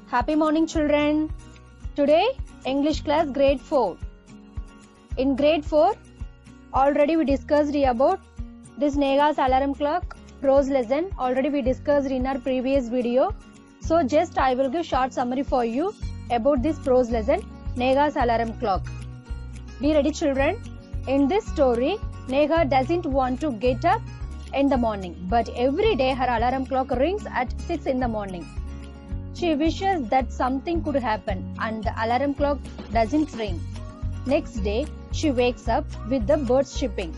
Happy morning, children. Today, English class grade 4. In grade 4, already we discussed about this Nega's alarm clock prose lesson. Already we discussed in our previous video. So just I will give short summary for you about this prose lesson, Nega's alarm clock. Be ready, children. In this story, Nega doesn't want to get up in the morning, but every day her alarm clock rings at 6 in the morning. She wishes that something could happen and the alarm clock doesn't ring. Next day, she wakes up with the birds chirping.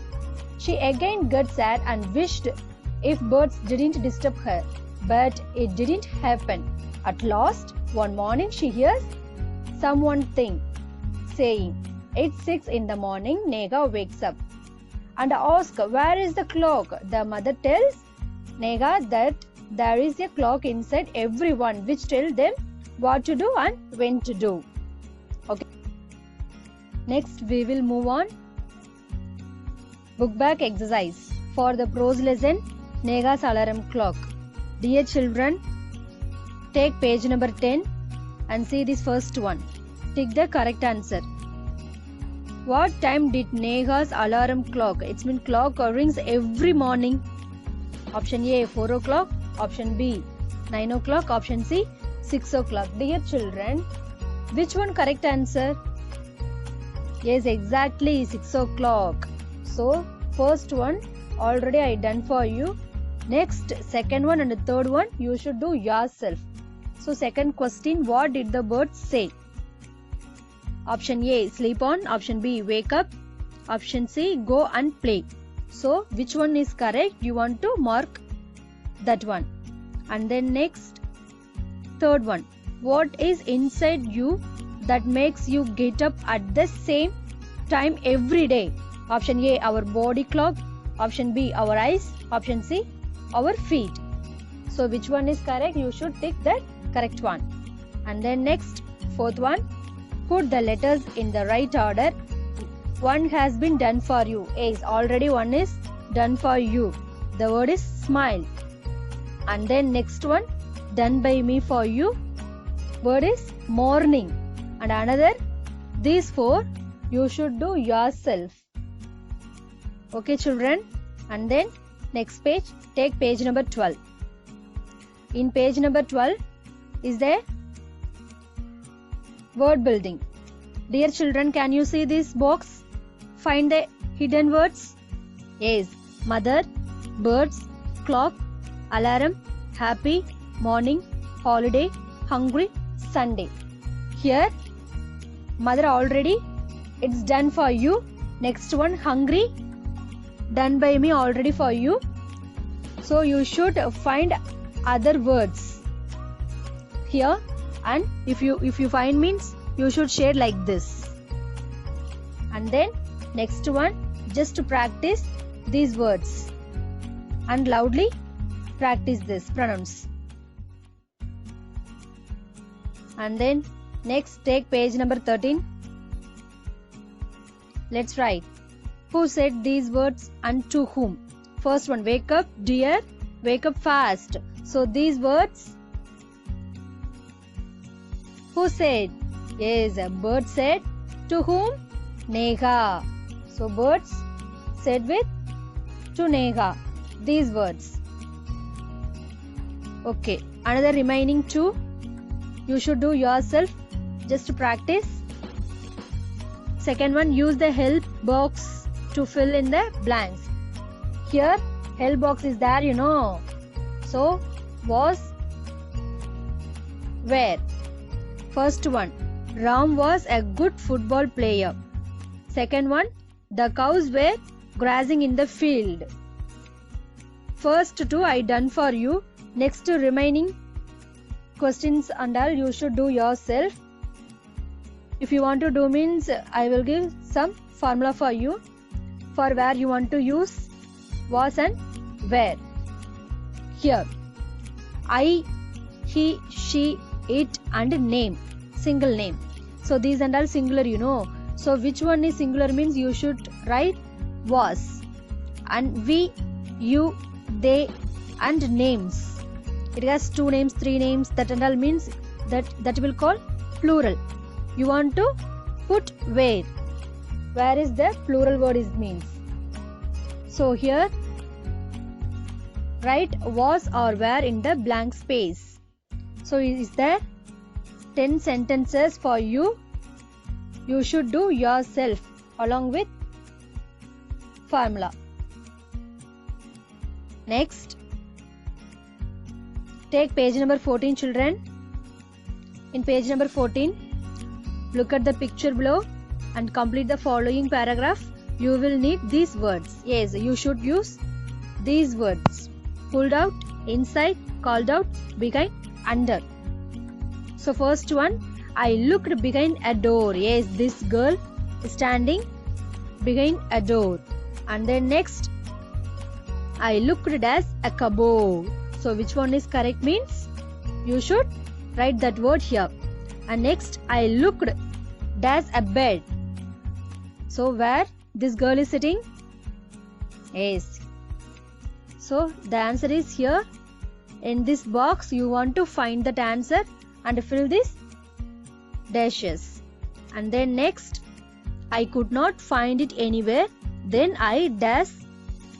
She again gets sad and wished if birds didn't disturb her, but it didn't happen. At last, one morning she hears someone saying, "It's 6 in the morning." Nega wakes up and asks, "Where is the clock?" The mother tells Nega that there is a clock inside everyone which tells them what to do and when to do. Okay. Next we will move on. Book back exercise for the prose lesson Nega's alarm clock. Dear children, take page number 10 and see this first one. Tick the correct answer. What time did Nega's alarm clock? It's mean clock rings every morning. Option A 4 o'clock. Option B 9 o'clock. Option C 6 o'clock. Dear children, which one correct answer? Yes, exactly 6 o'clock. So first one already I done for you. Next second one and the third one you should do yourself. So second question, what did the birds say? Option A sleep on. Option B wake up. Option C go and play. So which one is correct? You want to mark that one. And then next third one, what is inside you that makes you get up at the same time every day? Option A our body clock. Option B our eyes. Option C our feet. So which one is correct? You should tick that correct one. And then next fourth one, put the letters in the right order. One has been done for you. Yes, already one is done for you. The word is smile. And then next one, done by me for you. Word is morning. And another, these four you should do yourself. Okay, children. And then next page, take page number 12. In page number 12 is there word building. Dear children, can you see this box? Find the hidden words. Yes, mother, birds, clock, alarm, happy, morning, holiday, hungry, Sunday. Here, mother already, it's done for you. Next one, hungry, done by me already for you. So you should find other words here, and if you find means you should share like this. And then next one, just to practice these words and loudly practice this pronounce. And then next take page number 13. Let's write. Who said these words and to whom? First one, wake up dear, wake up fast. So these words, who said? Yes, a bird said. To whom? Nega. So birds said with to Nega these words. Okay, another remaining two you should do yourself just to practice. Second one, use the help box to fill in the blanks. Here help box is there, you know. So was where? First one, Ram was a good football player. Second one, the cows were grazing in the field. First two I done for you. Next remaining questions and all you should do yourself. If you want to do means I will give some formula for you for where you want to use was and where. Here I, he, she, it and name, single name. So these and all singular, you know. So which one is singular means you should write was, and we, you, they and names. It has 2 names, 3 names, that and all means that will call plural. You want to put where. Where is the plural word is means. So here write was or were in the blank space. So is there 10 sentences for you. You should do yourself along with formula. Next, take page number 14, children. In page number 14, look at the picture below and complete the following paragraph. You will need these words. Yes, you should use these words. Pulled out, inside, called out, behind, under. So first one, I looked behind a door. Yes, this girl is standing behind a door. And then next, I looked as a cupboard. So which one is correct means you should write that word here. And next, I looked as a bed. So where this girl is sitting? Yes. So the answer is here. In this box, you want to find that answer and fill this dashes. And then next, I could not find it anywhere. Then I dash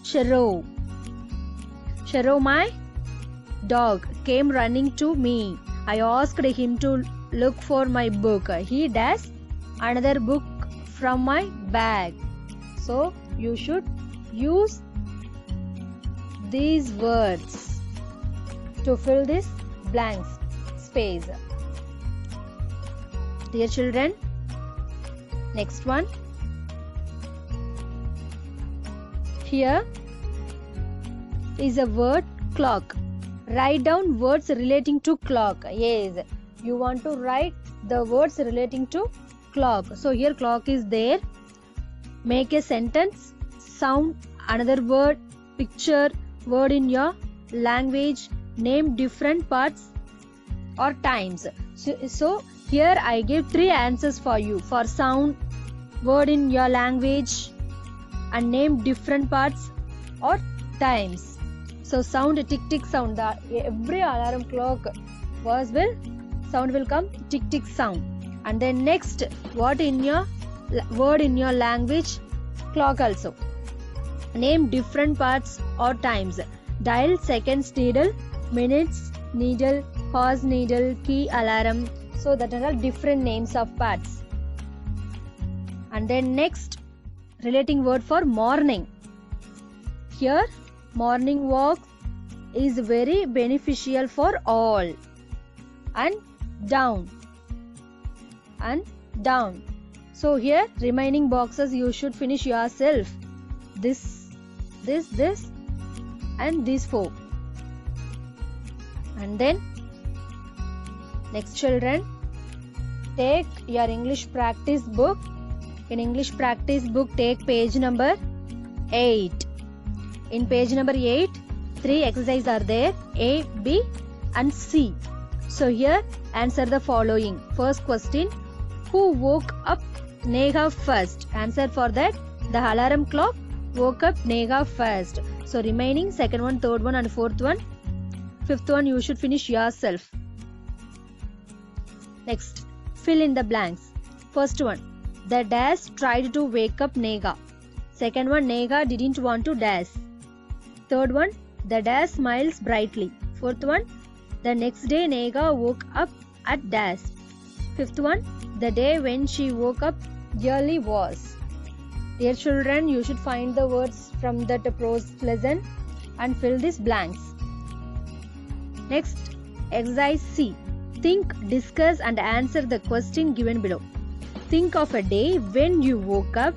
Shero. Shero, my dog, came running to me. I asked him to look for my book. He dashed another book from my bag. So you should use these words to fill this blank space. Dear children, next one. Here is a word clock. Write down words relating to clock. Yes, you want to write the words relating to clock. So here clock is there. Make a sentence, sound, another word, picture, word in your language, name different parts or times. So here I give 3 answers for you. For sound, word in your language, and name different parts or times. So sound, tick tick sound. Every alarm clock sound will come tick tick sound. And then next, what in your word in your language, clock also. Name different parts or times. Dial, seconds, needle, minutes, needle, pause, needle, key, alarm. So that are all different names of parts. And then next, relating word for morning. Here, morning walk is very beneficial for all. And down. And down. So here, remaining boxes you should finish yourself. This, and these 4. And then next, children, take your English practice book. In English practice book, take page number 8. In page number 8, 3 exercises are there, A, B and C. So here answer the following. First question, who woke up Neha first? Answer for that, the alarm clock woke up Neha first. So remaining second one, third one and fourth one. Fifth one you should finish yourself. Next, fill in the blanks. First one, the dash tried to wake up Neha. Second one, Neha didn't want to dash. Third one, the dash smiles brightly. Fourth one, the next day Neha woke up at dash. Fifth one, the day when she woke up early was. Dear children, you should find the words from that prose lesson and fill these blanks. Next, exercise C. Think, discuss and answer the question given below. Think of a day when you woke up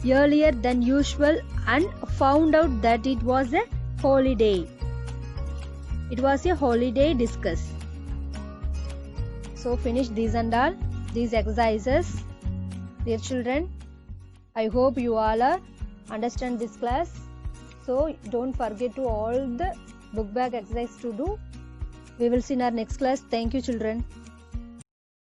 earlier than usual and found out that it was a holiday. It was a holiday. Discuss. So finish these and all these exercises. Dear children, I hope you all are understand this class. So don't forget to all the book bag exercise to do. We will see in our next class. Thank you, children.